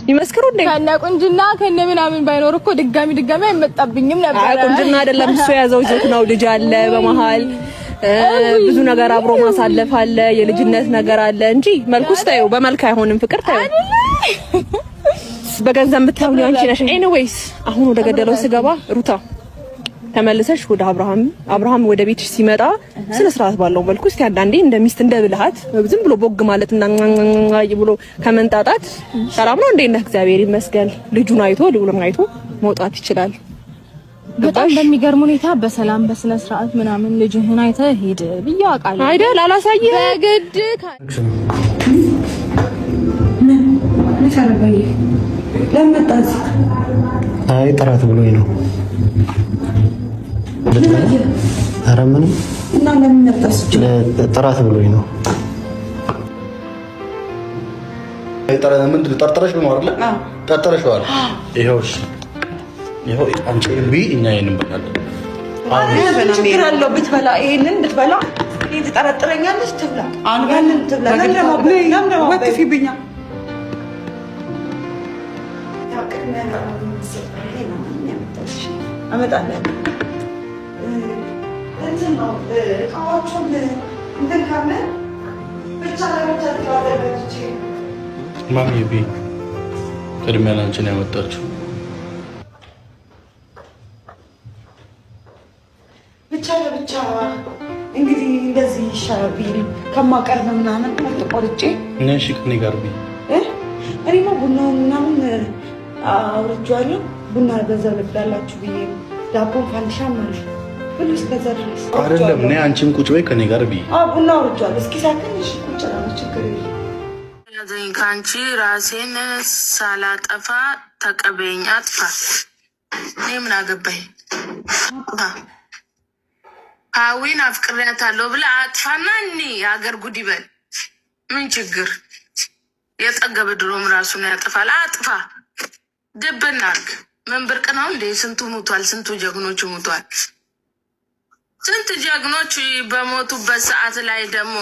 ይመስክሩ እንዴ ከነ ቁንጅና ከነ ምናምን ባይኖር እኮ ድጋሚ አይመጣብኝም ነበር። አይ ቁንጅና አይደለም እሱ ያዘው ጆክ ነው። ልጅ አለ በመሃል ብዙ ነገር አብሮ ማሳለፍ አለ፣ የልጅነት ነገር አለ እንጂ መልኩስ ታዩ በመልክ አይሆንም። ፍቅር ታዩ በገንዘብ የምታውሉ አንቺ ነሽ። ኤኒዌይስ አሁን ወደ ገደለው ስገባ ሩታ ተመልሰሽ ወደ አብርሃም ወደ ቤትሽ ሲመጣ ስነ ስርዓት ባለው መልኩ እስቲ አንዳንዴ እንደሚስት እንደብልሃት ዝም ብሎ ቦግ ማለት እና ብሎ ከመንጣጣት ሰላም ነው እንዴ? እግዚአብሔር ይመስገን ልጁን አይቶ ልዑልን አይቶ መውጣት ይችላል። በጣም በሚገርም ሁኔታ በሰላም በስነ ስርዓት ምናምን ልጅህን አይተህ ሂድ ብዬ አውቃለሁ አይደል? አላሳየህ በግድ ምን ታረጋይ? ለምጣዝ አይ ጥራት ብሎኝ ነው። ኧረ ምንም እና ለምን መጣስ? ጥራት ብሎኝ ነው። ምንድን ጠርጥረሽ ነው አይደል? ጠርጥረሽዋል። ይኸውሽ ይኸው አንቺ እምቢ እኛ ይሄንን እንበላለን። አሁን ችግር አለው ብትበላ፣ ይሄንን ብትበላ ይሄ ትጠረጥረኛለች። ትብላ ያንን ትብላ። ለምን ወጥፊብኛ አመጣለሁ እንትን ነው እቃዎቹን እንትን ካለ ብቻ ለብቻ ትባለች። ማሚ ቢ ቅድሚያ ላንቺ ነው ያመጣችው። ብቻ ለብቻ እንግዲህ እንደዚህ ይሻላል ብዬ ከማቀርብ ምናምን ቆርጬ ነሽ ከኔ ጋር ቢ እኔማ ቡናውን ምናምን አውርቼዋለሁ። ቡና በዛው ልብላላችሁ ብዬ ዳቦን ፋንዲሻ ማለት ሁሉ እስከዛ ድረስ አይደለም። እኔ አንቺም ቁጭ በይ ከኔ ጋር ቢ ቡና አውርቼዋለሁ። እስኪ ሳትንሽ ቁጭ ነው ችግር የለም። ያዘኝ ካንቺ ራሴን ሳላጠፋ ተቀበይኝ። አጥፋ እኔ ምን አገባኝ? ሀዊን አፍቅሬያታለሁ ብለህ አጥፋና እኔ የሀገር ጉድ ይበል። ምን ችግር? የጠገበ ድሮም ራሱን ያጠፋል። አጥፋ ድብና አድርግ። ምን ብርቅ ነው እንዴ? ስንቱ ሙቷል፣ ስንቱ ጀግኖች ሙቷል። ስንት ጀግኖች በሞቱበት ሰዓት ላይ ደግሞ